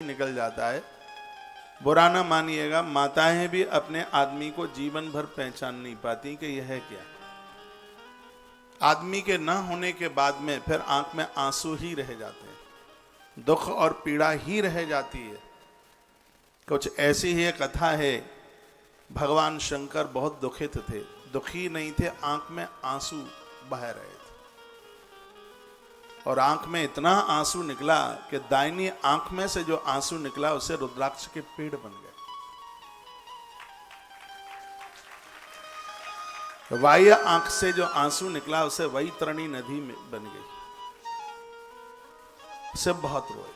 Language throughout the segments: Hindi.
निकल जाता है। बुरा ना मानिएगा, माताएं भी अपने आदमी को जीवन भर पहचान नहीं पाती कि यह है क्या। आदमी के न होने के बाद में फिर आंख में आंसू ही रह जाते हैं, दुख और पीड़ा ही रह जाती है। कुछ ऐसी ही एक कथा है, भगवान शंकर बहुत दुखित थे, दुखी नहीं थे, आंख में आंसू बह रहे थे और आंख में इतना आंसू निकला कि दाहिनी आंख में से जो आंसू निकला उसे रुद्राक्ष के पेड़ बन गए। बाह्य आंख से जो आंसू निकला उसे वैतरणी नदी में बन गई। सब बहुत रोए।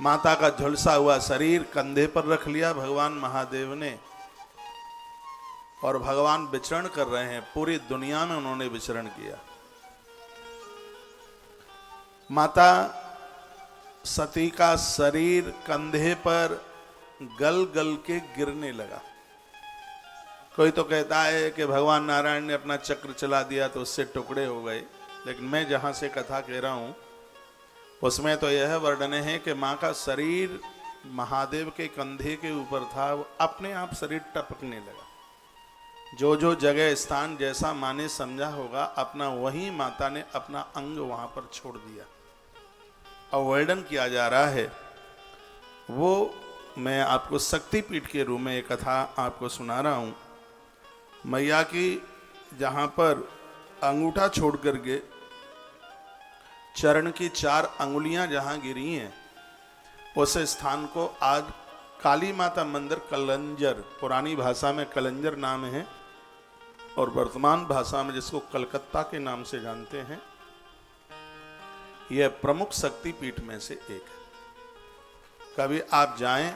माता का झुलसा हुआ शरीर कंधे पर रख लिया भगवान महादेव ने और भगवान विचरण कर रहे हैं, पूरी दुनिया में उन्होंने विचरण किया। माता सती का शरीर कंधे पर गल गल के गिरने लगा। कोई तो कहता है कि भगवान नारायण ने अपना चक्र चला दिया तो उससे टुकड़े हो गए, लेकिन मैं जहां से कथा कह रहा हूं उसमें तो यह वर्णन है कि मां का शरीर महादेव के कंधे के ऊपर था, वो अपने आप शरीर टपकने लगा। जो जो जगह स्थान जैसा मां ने समझा होगा अपना, वही माता ने अपना अंग वहां पर छोड़ दिया और वर्णन किया जा रहा है। वो मैं आपको शक्तिपीठ के रूप में एक कथा आपको सुना रहा हूं। मैया की जहां पर अंगूठा छोड़ करके चरण की 4 अंगुलियां जहां गिरी हैं, उस स्थान को आज काली माता मंदिर कलंजर, पुरानी भाषा में कलंजर नाम है और वर्तमान भाषा में जिसको कलकत्ता के नाम से जानते हैं, यह प्रमुख शक्तिपीठ में से एक है। कभी आप जाएं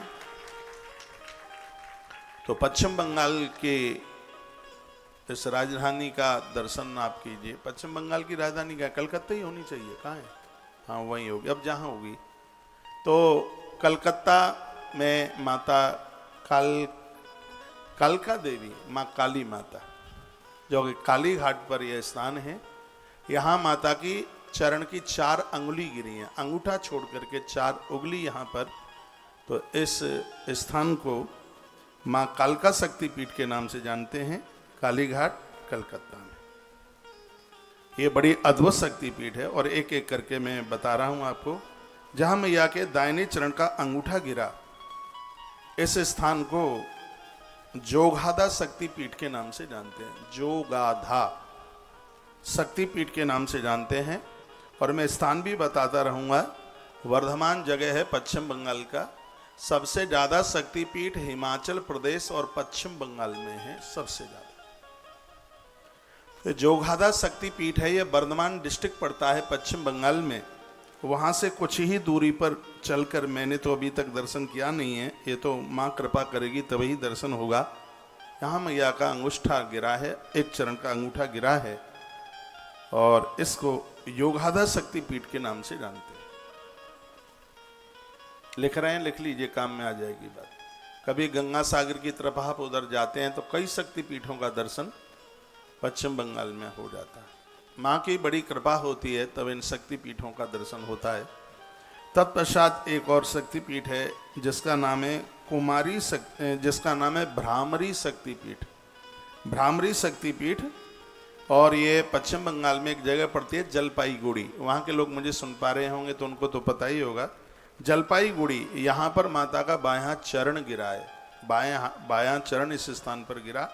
तो पश्चिम बंगाल के इस राजधानी का दर्शन आप कीजिए। पश्चिम बंगाल की राजधानी क्या, कलकत्ता ही होनी चाहिए, कहाँ है? हाँ वहीं होगी, अब जहाँ होगी। तो कलकत्ता में माता कालका देवी, माँ काली माता, जो कि काली घाट पर यह स्थान है। यहाँ माता की चरण की 4 अंगुली गिरी हैं, अंगूठा छोड़ करके 4 उंगली यहाँ पर। तो इस स्थान को माँ कालका शक्तिपीठ के नाम से जानते हैं, काली घाट कलकत्ता में। ये बड़ी अद्भुत शक्तिपीठ है और एक एक करके मैं बता रहा हूं आपको। जहां मैया के दाहिने चरण का अंगूठा गिरा, इस स्थान को जोगाधा शक्तिपीठ के नाम से जानते हैं, जोगाधा शक्तिपीठ के नाम से जानते हैं। और मैं स्थान भी बताता रहूंगा। वर्धमान जगह है पश्चिम बंगाल का, सबसे ज्यादा शक्तिपीठ हिमाचल प्रदेश और पश्चिम बंगाल में है, सबसे ज्यादा। जोगाधा शक्तिपीठ है, यह वर्धमान डिस्ट्रिक्ट पड़ता है पश्चिम बंगाल में। वहां से कुछ ही दूरी पर चलकर, मैंने तो अभी तक दर्शन किया नहीं है, ये तो माँ कृपा करेगी तभी दर्शन होगा। यहाँ मैया का अंगूठा गिरा है, एक चरण का अंगूठा गिरा है और इसको योगाधा शक्तिपीठ के नाम से जानते हैं। लिख रहे हैं, लिख लीजिए, काम में आ जाएगी बात। कभी गंगा सागर की तरफ आप उधर जाते हैं तो कई शक्तिपीठों का दर्शन पश्चिम बंगाल में हो जाता है। माँ की बड़ी कृपा होती है तब इन शक्तिपीठों का दर्शन होता है। तत्पश्चात एक और शक्तिपीठ है जिसका नाम है जिसका नाम है भ्रामरी शक्तिपीठ। भ्रामरी शक्तिपीठ, और ये पश्चिम बंगाल में एक जगह पड़ती है जलपाईगुड़ी। वहाँ के लोग मुझे सुन पा रहे होंगे तो उनको तो पता ही होगा। जलपाईगुड़ी, यहाँ पर माता का बायां चरण गिरा है, बायां चरण इस स्थान पर गिरा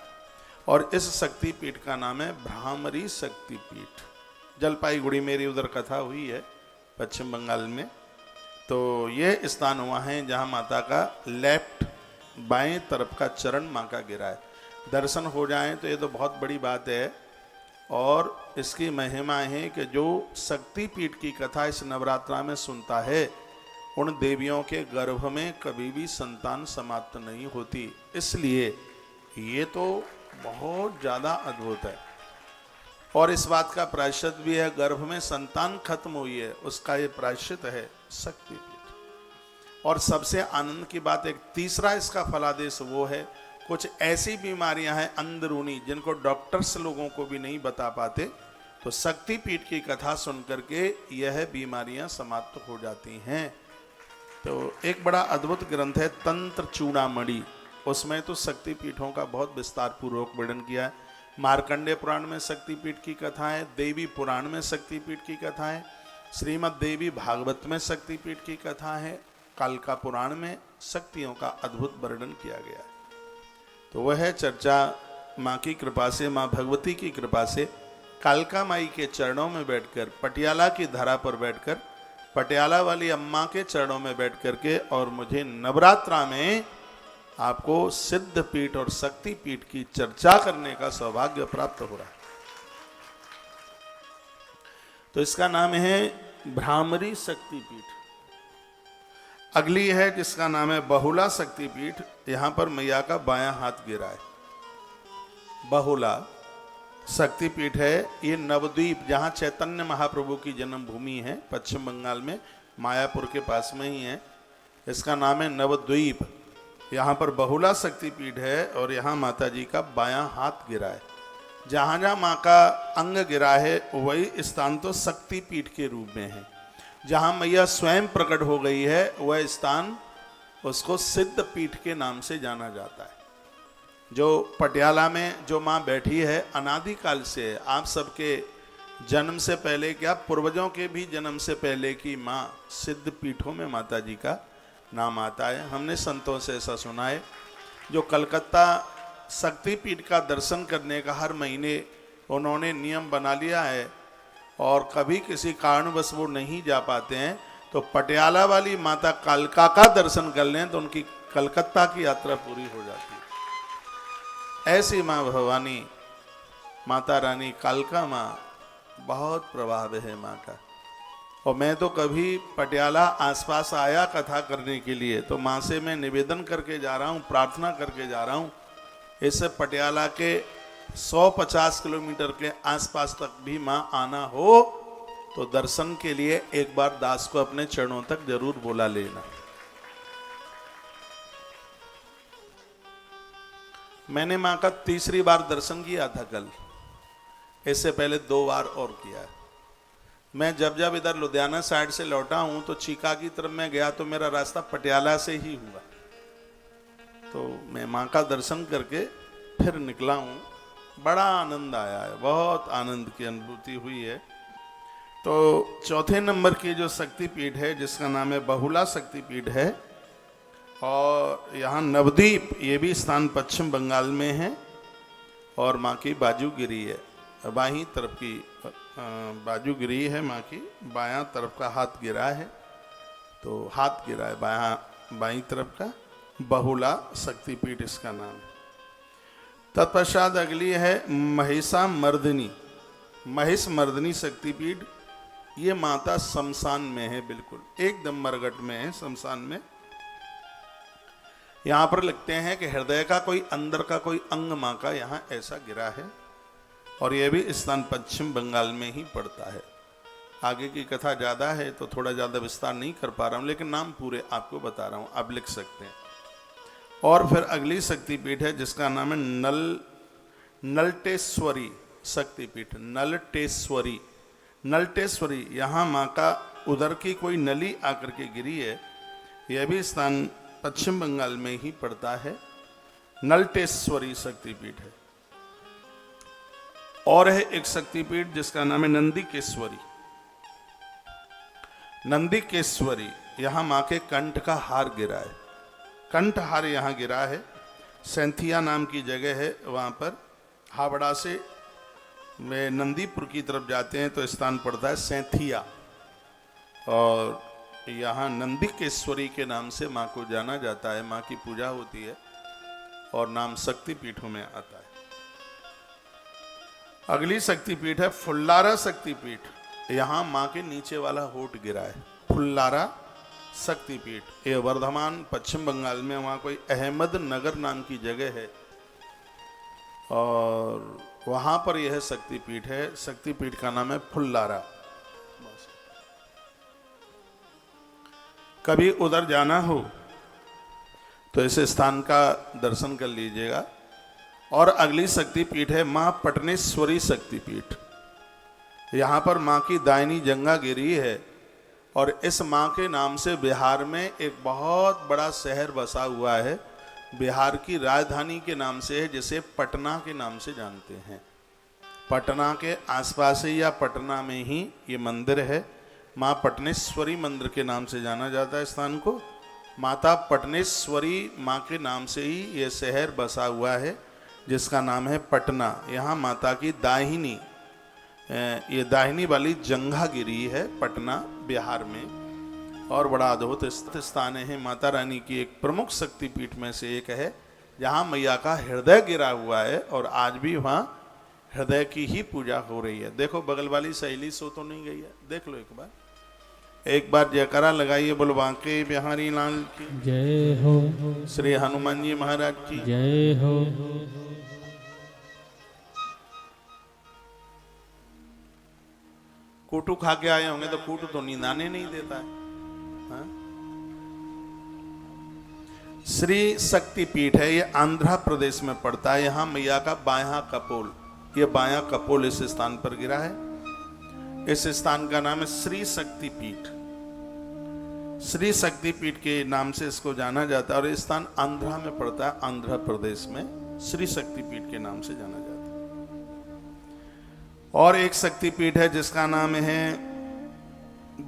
और इस शक्तिपीठ का नाम है भ्रामरी शक्तिपीठ। जलपाईगुड़ी मेरी उधर कथा हुई है पश्चिम बंगाल में। तो ये स्थान हुआ है जहाँ माता का लेफ्ट बाएं तरफ का चरण माँ का गिरा है। दर्शन हो जाएं तो ये तो बहुत बड़ी बात है। और इसकी महिमा है कि जो शक्तिपीठ की कथा इस नवरात्रा में सुनता है, उन देवियों के गर्भ में कभी भी संतान समाप्त नहीं होती। इसलिए ये तो बहुत ज्यादा अद्भुत है। और इस बात का प्रायश्चित भी है, गर्भ में संतान खत्म हुई है उसका ये प्रायश्चित है शक्तिपीठ। और सबसे आनंद की बात, एक तीसरा इसका फलादेश वो है, कुछ ऐसी बीमारियां हैं अंदरूनी जिनको डॉक्टर्स लोगों को भी नहीं बता पाते, तो शक्तिपीठ की कथा सुन करके यह बीमारियां समाप्त हो जाती हैं। तो एक बड़ा अद्भुत ग्रंथ है तंत्र चूड़ामणि, उसमें तो शक्तिपीठों का बहुत विस्तार पूर्वक वर्णन किया है। मार्कंडेय पुराण में शक्तिपीठ की कथाएं, देवी पुराण में शक्तिपीठ की कथाएं, श्रीमद् देवी भागवत में शक्तिपीठ की कथा है, कालका पुराण में शक्तियों का अद्भुत वर्णन किया गया है। तो वह चर्चा माँ की कृपा से, माँ भगवती की कृपा से, कालका माई के चरणों में बैठकर, पटियाला की धरा पर बैठकर, पटियाला वाली अम्मा के चरणों में बैठ करके, और मुझे नवरात्रा में आपको सिद्ध पीठ और शक्ति पीठ की चर्चा करने का सौभाग्य प्राप्त हो रहा है। तो इसका नाम है भ्रामरी शक्तिपीठ। अगली है जिसका नाम है बहुला शक्तिपीठ। यहां पर मैया का बायां हाथ गिरा है। बहुला शक्तिपीठ है। ये नवद्वीप, जहां चैतन्य महाप्रभु की जन्मभूमि है, पश्चिम बंगाल में मायापुर के पास में ही है। इसका नाम है नवद्वीप। यहाँ पर बहुला शक्तिपीठ है और यहाँ माता जी का बायां हाथ गिरा है। जहाँ जहाँ माँ का अंग गिरा है वही स्थान तो शक्तिपीठ के रूप में है। जहाँ मैया स्वयं प्रकट हो गई है वह स्थान उसको सिद्ध पीठ के नाम से जाना जाता है। जो पटियाला में जो माँ बैठी है अनादिकाल से है। आप सबके जन्म से पहले क्या, पूर्वजों के भी जन्म से पहले की माँ सिद्ध पीठों में माता जी का नाम आता है। हमने संतों से ऐसा सुना है। जो कलकत्ता शक्तिपीठ का दर्शन करने का हर महीने उन्होंने नियम बना लिया है और कभी किसी कारणवश वो नहीं जा पाते हैं तो पटियाला वाली माता कालका का दर्शन कर लें तो उनकी कलकत्ता की यात्रा पूरी हो जाती है। ऐसी माँ भवानी, माता रानी कालका माँ, बहुत प्रभाव है माँ का। और मैं तो कभी पटियाला आसपास आया कथा करने के लिए, तो माँ से मैं निवेदन करके जा रहा हूँ, प्रार्थना करके जा रहा हूँ, इससे पटियाला के 150 किलोमीटर के आसपास तक भी माँ आना हो तो दर्शन के लिए एक बार दास को अपने चरणों तक जरूर बुला लेना। मैंने माँ का तीसरी बार दर्शन किया था कल, इससे पहले 2 बार और किया है। मैं जब जब इधर लुधियाना साइड से लौटा हूं तो चीका की तरफ मैं गया तो मेरा रास्ता पटियाला से ही हुआ। तो मैं माँ का दर्शन करके फिर निकला हूं। बड़ा आनंद आया है, बहुत आनंद की अनुभूति हुई है। तो चौथे नंबर की जो शक्तिपीठ है जिसका नाम है बहुला शक्तिपीठ है और यहाँ नवद्वीप, ये भी स्थान पश्चिम बंगाल में है और माँ की बाजूगिरी है। बाहीं तरफ की बाजूगिरी है माँ की, बायां तरफ का हाथ गिरा है। तो हाथ गिरा है बाईं तरफ का, बहुला शक्तिपीठ इसका नाम है। तत्पश्चात अगली है महिषा मर्दिनी, महिष मर्दिनी शक्तिपीठ। ये माता शमशान में है, बिल्कुल एकदम मरघट में है, शमशान में। यहाँ पर लिखते हैं कि हृदय का कोई अंदर का कोई अंग माँ का यहाँ ऐसा गिरा है और यह भी स्थान पश्चिम बंगाल में ही पड़ता है। आगे की कथा ज़्यादा है तो थोड़ा ज़्यादा विस्तार नहीं कर पा रहा हूँ, लेकिन नाम पूरे आपको बता रहा हूँ, आप लिख सकते हैं। और फिर अगली शक्तिपीठ है जिसका नाम है नलटेश्वरी शक्तिपीठ। नलटेश्वरी, नलटेश्वरी, यहाँ माँ का उदर की कोई नली आकर के गिरी है। यह भी स्थान पश्चिम बंगाल में ही पड़ता है। नलटेश्वरी शक्तिपीठ है। और है एक शक्तिपीठ जिसका नाम है नंदिकेश्वरी। नंदिकेश्वरी, यहां मां के कंठ का हार गिरा है। कंठ हार यहां गिरा है। सैंथिया नाम की जगह है, वहां पर हावड़ा से वे नंदीपुर की तरफ जाते हैं तो स्थान पड़ता है सैंथिया। और यहाँ नंदिकेश्वरी के नाम से माँ को जाना जाता है। माँ की पूजा होती है और नाम शक्तिपीठों में आता है। अगली शक्तिपीठ है फुल्लारा शक्तिपीठ। यहाँ माँ के नीचे वाला होठ गिरा है। फुल्लारा शक्तिपीठ, ये वर्धमान पश्चिम बंगाल में, वहाँ कोई अहमद नगर नाम की जगह है और वहाँ पर यह शक्तिपीठ है। शक्तिपीठ का नाम है फुल्लारा। कभी उधर जाना हो तो इस स्थान का दर्शन कर लीजिएगा। और अगली शक्तिपीठ है माँ पटनेश्वरी शक्तिपीठ। यहाँ पर माँ की दाहिनी जंघा गिरी है और इस माँ के नाम से बिहार में एक बहुत बड़ा शहर बसा हुआ है, बिहार की राजधानी के नाम से है, जिसे पटना के नाम से जानते हैं। पटना के आसपास ही या पटना में ही ये मंदिर है। माँ पटनेश्वरी मंदिर के नाम से जाना जाता है स्थान को। माता पटनेश्वरी माँ के नाम से ही ये शहर बसा हुआ है, जिसका नाम है पटना। यहाँ माता की दाहिनी, ये दाहिनी वाली जंघागिरी है पटना बिहार में, और बड़ा अद्भुत स्थान है। माता रानी की एक प्रमुख शक्तिपीठ में से एक है, जहाँ मैया का हृदय गिरा हुआ है और आज भी वहाँ हृदय की ही पूजा हो रही है। देखो बगल वाली सहेली सो तो नहीं गई है, देख लो एक बार जयकारा लगाइए, बोलो बांके बिहारी लाल की जय हो, श्री हनुमान जी महाराज की जय हो। कूटू खा के आए होंगे तो कूटू तो नींद आने नहीं देता है। हाँ? श्री शक्तिपीठ है, ये आंध्र प्रदेश में पड़ता है। यहाँ मैया का बायां कपोल, ये बायां कपोल इस स्थान पर गिरा है। इस स्थान का नाम है श्री शक्तिपीठ। श्री शक्तिपीठ के नाम से इसको जाना जाता है और इस स्थान आंध्र में पड़ता है, आंध्र प्रदेश में श्री शक्तिपीठ के नाम से जाना जाता है। और एक शक्तिपीठ है जिसका नाम है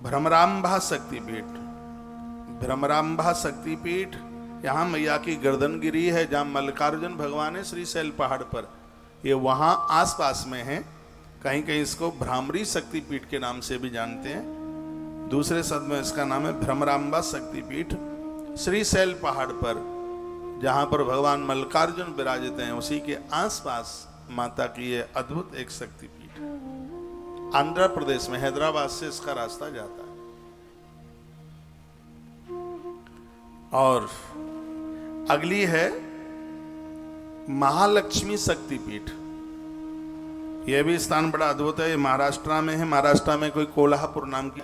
भ्रमरांबा शक्तिपीठ। भ्रमरांबा शक्तिपीठ, यहाँ मैया की गर्दन गिरी है, जहाँ मल्लिकार्जुन भगवान है श्रीशैल पहाड़ पर, ये वहाँ आसपास में है। कहीं कहीं इसको भ्रामरी शक्तिपीठ के नाम से भी जानते हैं। दूसरे शब्द में इसका नाम है भ्रमरांबा शक्तिपीठ। श्रीशैल पहाड़ पर जहाँ पर भगवान मल्लिकार्जुन विराजित हैं, उसी के आसपास माता की ये अद्भुत एक शक्तिपीठ है। आंध्र प्रदेश में हैदराबाद से इसका रास्ता जाता है। और अगली है महालक्ष्मी शक्तिपीठ। यह भी स्थान बड़ा अद्भुत है, महाराष्ट्र में है। महाराष्ट्र में कोई कोल्हापुर नाम की,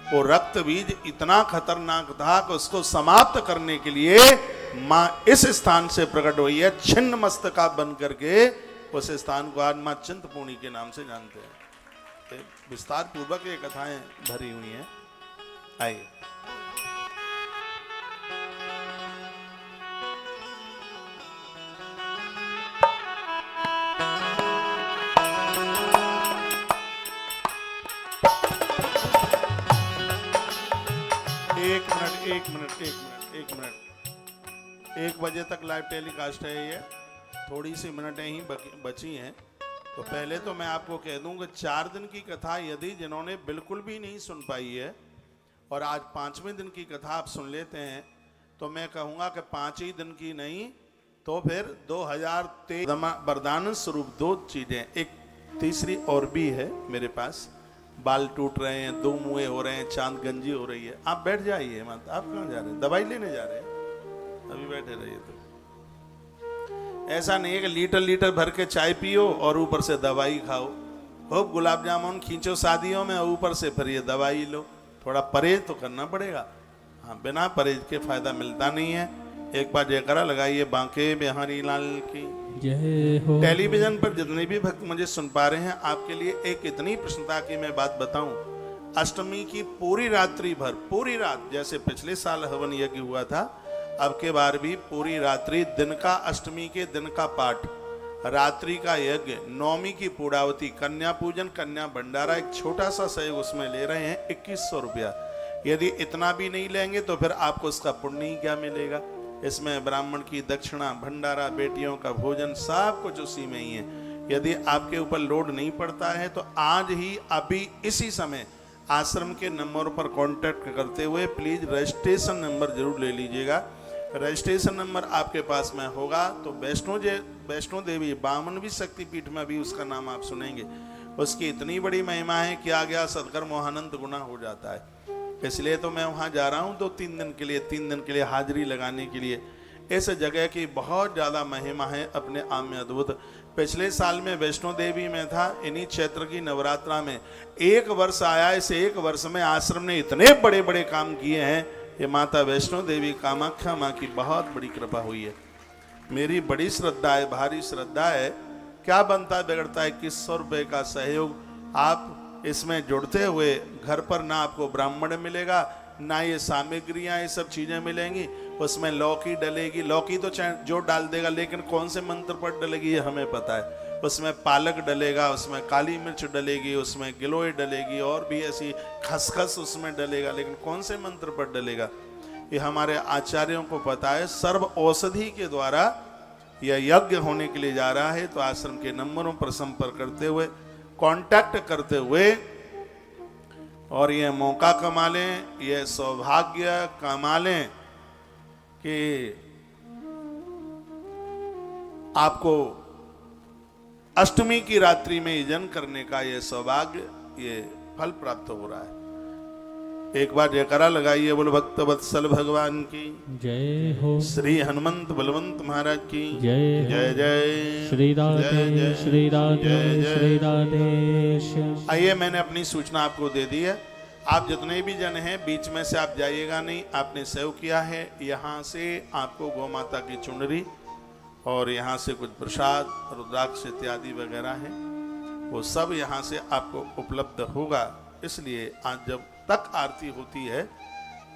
वो रक्त बीज इतना खतरनाक था कि उसको समाप्त करने के लिए मां इस स्थान से प्रकट हुई है, छिन्न मस्तका बन करके। उस स्थान को आज मां चिंतपूर्णी के नाम से जानते हैं। विस्तार पूर्वक ये कथाएं भरी हुई हैं। आइए एक मिनट 1 बजे तक लाइव टेलीकास्ट है। ये थोड़ी सी मिनटें ही बची हैं। तो पहले तो मैं आपको कह दूं कि 4 दिन की कथा यदि जिन्होंने बिल्कुल भी नहीं सुन पाई है और आज 5वें दिन की कथा आप सुन लेते हैं, तो मैं कहूँगा कि 5 ही दिन की नहीं तो फिर 2023 वरदान स्वरूप 2 चीज़ें, एक तीसरी और भी है मेरे पास। बाल टूट रहे हैं, 2 मुँहे हो रहे हैं, चांद गंजी हो रही है। आप बैठ जाइए मत, आप कहाँ जा रहे हैं? दवाई लेने जा रहे हैं? अभी बैठे रहिए। तो ऐसा नहीं है कि लीटर भर के चाय पियो और ऊपर से दवाई खाओ, खूब गुलाब जामुन खींचो शादियों में, ऊपर से फिर ये दवाई लो। थोड़ा परहेज तो करना पड़ेगा। हाँ, बिना परहेज के फायदा मिलता नहीं है। एक बार जयकारा लगाइए बांके बिहारी लाल की जय हो। टेलीविजन पर जितने भी भक्त मुझे सुन पा रहे हैं, आपके लिए एक इतनी प्रसन्नता की मैं बात बताऊं, अष्टमी की पूरी रात्रि भर, पूरी रात, जैसे पिछले साल हवन यज्ञ हुआ था, अब के बार भी पूरी रात्रि दिन का, अष्टमी के दिन का पाठ, रात्रि का यज्ञ, नवमी की पूर्णावती, कन्या पूजन, कन्या भंडारा, एक छोटा सा सहयोग उसमें ले रहे हैं 2100 रुपया। यदि इतना भी नहीं लेंगे तो फिर आपको उसका पुण्य ही क्या मिलेगा। इसमें ब्राह्मण की दक्षिणा, भंडारा, बेटियों का भोजन, सब कुछ उसी में ही है। यदि आपके ऊपर लोड नहीं पड़ता है तो आज ही अभी इसी समय आश्रम के नंबर पर कांटेक्ट करते हुए प्लीज रजिस्ट्रेशन नंबर जरूर ले लीजिएगा। रजिस्ट्रेशन नंबर आपके पास में होगा तो वैष्णो देवी बामनवी शक्तिपीठ में भी उसका नाम आप सुनेंगे। उसकी इतनी बड़ी महिमा है कि आ गया सदकर्म अनंत गुना हो जाता है। इसलिए तो मैं वहाँ जा रहा हूँ 2-3 दिन के लिए, 3 दिन के लिए हाजिरी लगाने के लिए। इस जगह की बहुत ज़्यादा महिमा है, अपने आप में अद्भुत। पिछले साल में वैष्णो देवी में था, इन्हीं क्षेत्र की नवरात्रा में 1 वर्ष आया। इस 1 वर्ष में आश्रम ने इतने बड़े बड़े काम किए हैं। ये माता वैष्णो देवी कामाख्या माँ की बहुत बड़ी कृपा हुई है। मेरी बड़ी श्रद्धा है, भारी श्रद्धा है। क्या बनता है बिगड़ता है 2100 रुपये का सहयोग। आप इसमें जुड़ते हुए घर पर ना आपको ब्राह्मण मिलेगा, ना ये सामग्रियां, ये सब चीजें मिलेंगी। उसमें लौकी डलेगी, लौकी तो चाहे जो डाल देगा, लेकिन कौन से मंत्र पर डलेगी ये हमें पता है। उसमें पालक डलेगा, उसमें काली मिर्च डलेगी, उसमें गिलोय डलेगी, और भी ऐसी खसखस उसमें डलेगा, लेकिन कौन से मंत्र पर डलेगा ये हमारे आचार्यों को पता है। सर्व औषधि के द्वारा यह यज्ञ होने के लिए जा रहा है। तो आश्रम के नंबरों पर संपर्क करते हुए, कांटेक्ट करते हुए, और ये मौका कमा लें, ये सौभाग्य कमा लें कि आपको अष्टमी की रात्रि में यजन करने का ये सौभाग्य, ये फल प्राप्त हो रहा है। एक बार जयकारा लगाइए, बोलो भक्त वत्सल भगवान की जय हो। श्री हनुमंत बलवंत महाराज की जय जय जय श्री राधे श्री राधे श्री राधे। आइए, मैंने अपनी सूचना आपको दे दी है। आप जितने भी जन हैं, बीच में से आप जाइएगा नहीं। आपने सेव किया है, यहाँ से आपको गौ माता की चुनरी और यहाँ से कुछ प्रसाद, रुद्राक्ष इत्यादि वगैरह है, वो सब यहाँ से आपको उपलब्ध होगा। इसलिए आज जब तक आरती होती है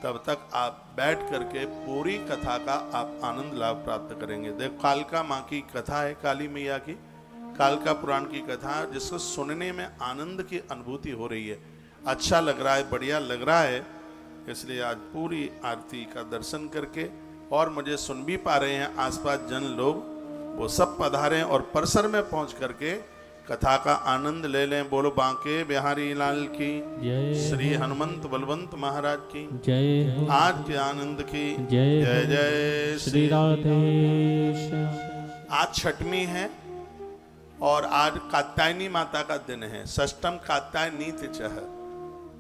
तब तक आप बैठ करके पूरी कथा का आप आनंद लाभ प्राप्त करेंगे। देखो, कालका माँ की कथा है, काली मैया की कालका पुराण की कथा, जिसको सुनने में आनंद की अनुभूति हो रही है। अच्छा लग रहा है, बढ़िया लग रहा है। इसलिए आज पूरी आरती का दर्शन करके, और मुझे सुन भी पा रहे हैं आसपास जन लोग, वो सब पधारें और परिसर में पहुंच करके कथा का आनंद ले लें। बोलो बांके बिहारी लाल की जय, श्री हनुमंत बलवंत महाराज की जय हो। आज के आनंद की जय जय हो। जय श्री राधे। आज छठवीं है और आज कात्यायनी माता का दिन है। षष्ठम कात्यायनी तिथि,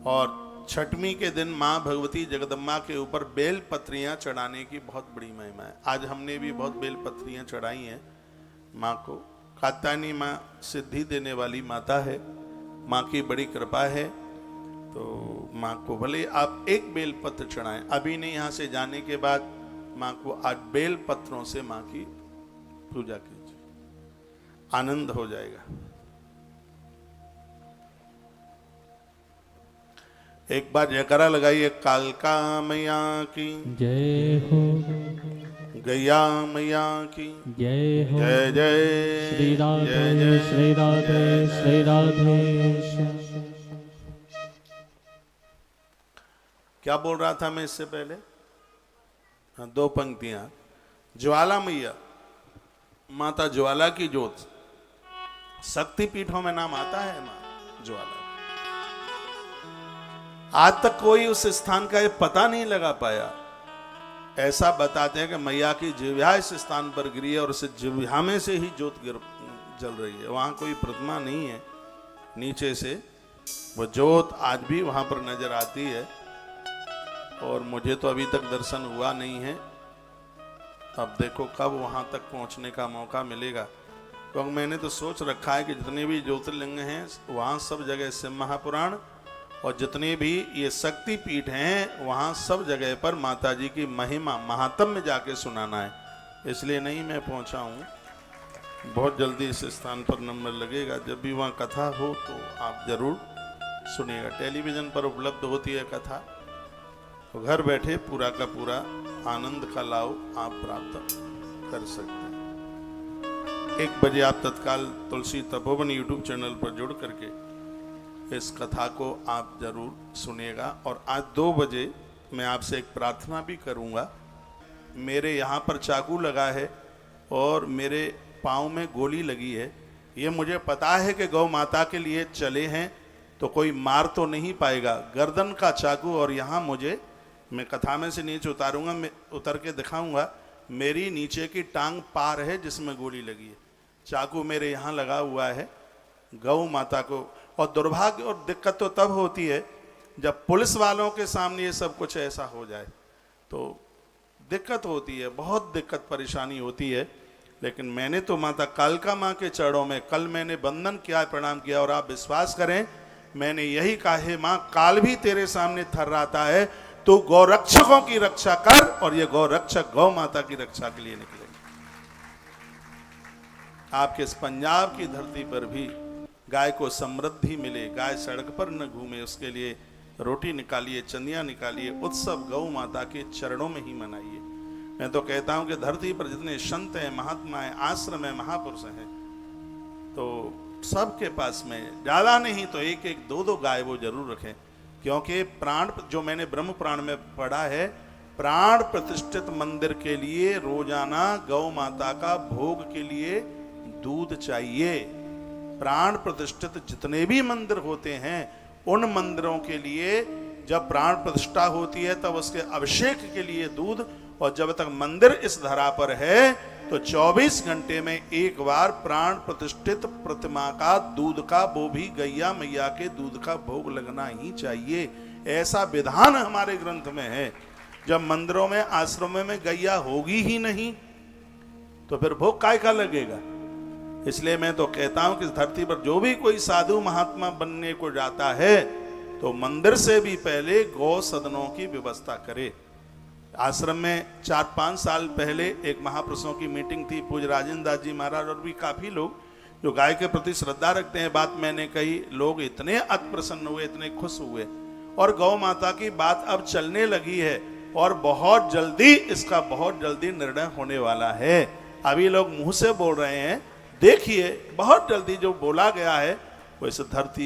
और छठवीं के दिन माँ भगवती जगदम्बा के ऊपर बेल पत्रियां चढ़ाने की बहुत बड़ी महिमा है। आज हमने भी बहुत बेल पत्रियां चढ़ाई हैं माँ को। कात्यायनी माँ सिद्धि देने वाली माता है, माँ की बड़ी कृपा है। तो माँ को भले आप एक बेल पत्र चढ़ाएं, अभी नहीं, यहाँ से जाने के बाद माँ को आज बेल पत्रों से माँ की पूजा कीजिए, आनंद हो जाएगा। एक बार जयकारा लगाइए, कालका मैया की जय हो। गैया मैया की जय हो। जय जय श्री राधे जय जय श्री राधे श्री राधे। क्या बोल रहा था मैं इससे पहले? हाँ, दो पंक्तियां। ज्वाला मैया, माता ज्वाला की ज्योत, शक्तिपीठों में नाम आता है मां ज्वाला। आज तक कोई उस स्थान का ये पता नहीं लगा पाया। ऐसा बताते हैं कि मैया की जिह्वा इस स्थान पर गिरी है और उस जिह्वा में से ही ज्योत जल रही है। वहां कोई प्रतिमा नहीं है, नीचे से वो ज्योत आज भी वहां पर नजर आती है। और मुझे तो अभी तक दर्शन हुआ नहीं है, अब देखो कब वहां तक पहुंचने का मौका मिलेगा। क्योंकि मैंने तो सोच रखा है कि जितने भी ज्योतिर्लिंग हैं वहां सब जगह शिव महापुराण, और जितने भी ये शक्ति पीठ हैं वहाँ सब जगह पर माता जी की महिमा महात्म्य जाके सुनाना है। इसलिए नहीं मैं पहुँचा हूँ। बहुत जल्दी इस स्थान पर नंबर लगेगा, जब भी वहाँ कथा हो तो आप जरूर सुनिएगा। टेलीविज़न पर उपलब्ध होती है कथा, तो घर बैठे पूरा का पूरा आनंद का लाभ आप प्राप्त कर सकते हैं। 1 बजे आप तत्काल तुलसी तपोवन यूट्यूब चैनल पर जुड़ करके इस कथा को आप जरूर सुनिएगा। और आज 2 बजे मैं आपसे एक प्रार्थना भी करूंगा। मेरे यहाँ पर चाकू लगा है और मेरे पाँव में गोली लगी है। ये मुझे पता है कि गौ माता के लिए चले हैं तो कोई मार तो नहीं पाएगा। गर्दन का चाकू, और यहाँ मुझे, मैं कथा में से नीचे उतारूंगा, मैं उतर के दिखाऊंगा, मेरी नीचे की टांग पार है जिसमें गोली लगी है। चाकू मेरे यहाँ लगा हुआ है गौ माता को। और दुर्भाग्य और दिक्कत तो तब होती है जब पुलिस वालों के सामने ये सब कुछ ऐसा हो जाए, तो दिक्कत होती है, बहुत दिक्कत परेशानी होती है। लेकिन मैंने तो माता कालका माँ के चरणों में कल मैंने वंदन किया, प्रणाम किया, और आप विश्वास करें मैंने यही कहा है, माँ काल भी तेरे सामने थर्राता है, तो गौ रक्षकों की रक्षा कर। और ये गौ रक्षक गौ माता की रक्षा के लिए निकले। आपके इस पंजाब की धरती पर भी गाय को समृद्धि मिले, गाय सड़क पर न घूमे, उसके लिए रोटी निकालिए, चंदियाँ निकालिए, उत्सव गौ माता के चरणों में ही मनाइए। मैं तो कहता हूं कि धरती पर जितने संत हैं, महात्मा हैं, आश्रम है, महापुरुष हैं, तो सबके पास में ज्यादा नहीं तो एक एक दो दो गाय वो जरूर रखें, क्योंकि प्राण, जो मैंने ब्रह्म पुराण में पढ़ा है, प्राण प्रतिष्ठित मंदिर के लिए रोजाना गौ माता का भोग के लिए दूध चाहिए। प्राण प्रतिष्ठित जितने भी मंदिर होते हैं, उन मंदिरों के लिए जब प्राण प्रतिष्ठा होती है तब उसके अभिषेक के लिए दूध, और जब तक मंदिर इस धरा पर है तो 24 घंटे में एक बार प्राण प्रतिष्ठित प्रतिमा का दूध का, वो भी गैया मैया के दूध का भोग लगना ही चाहिए। ऐसा विधान हमारे ग्रंथ में है। जब मंदिरों में आश्रमों में गैया होगी ही नहीं तो फिर भोग काय का लगेगा। इसलिए मैं तो कहता हूं कि इस धरती पर जो भी कोई साधु महात्मा बनने को जाता है तो मंदिर से भी पहले गौ सदनों की व्यवस्था करे। आश्रम में 4-5 साल पहले एक महापुरुषों की मीटिंग थी, पूज्य राजेंद्र दास जी महाराज और भी काफी लोग जो गाय के प्रति श्रद्धा रखते हैं, बात मैंने कही, लोग इतने अति प्रसन्न हुए, इतने खुश हुए, और गौ माता की बात अब चलने लगी है और बहुत जल्दी इसका बहुत जल्दी निर्णय होने वाला है। अभी लोग मुंह से बोल रहे हैं, देखिए बहुत जल्दी जो बोला गया है वो इस धरती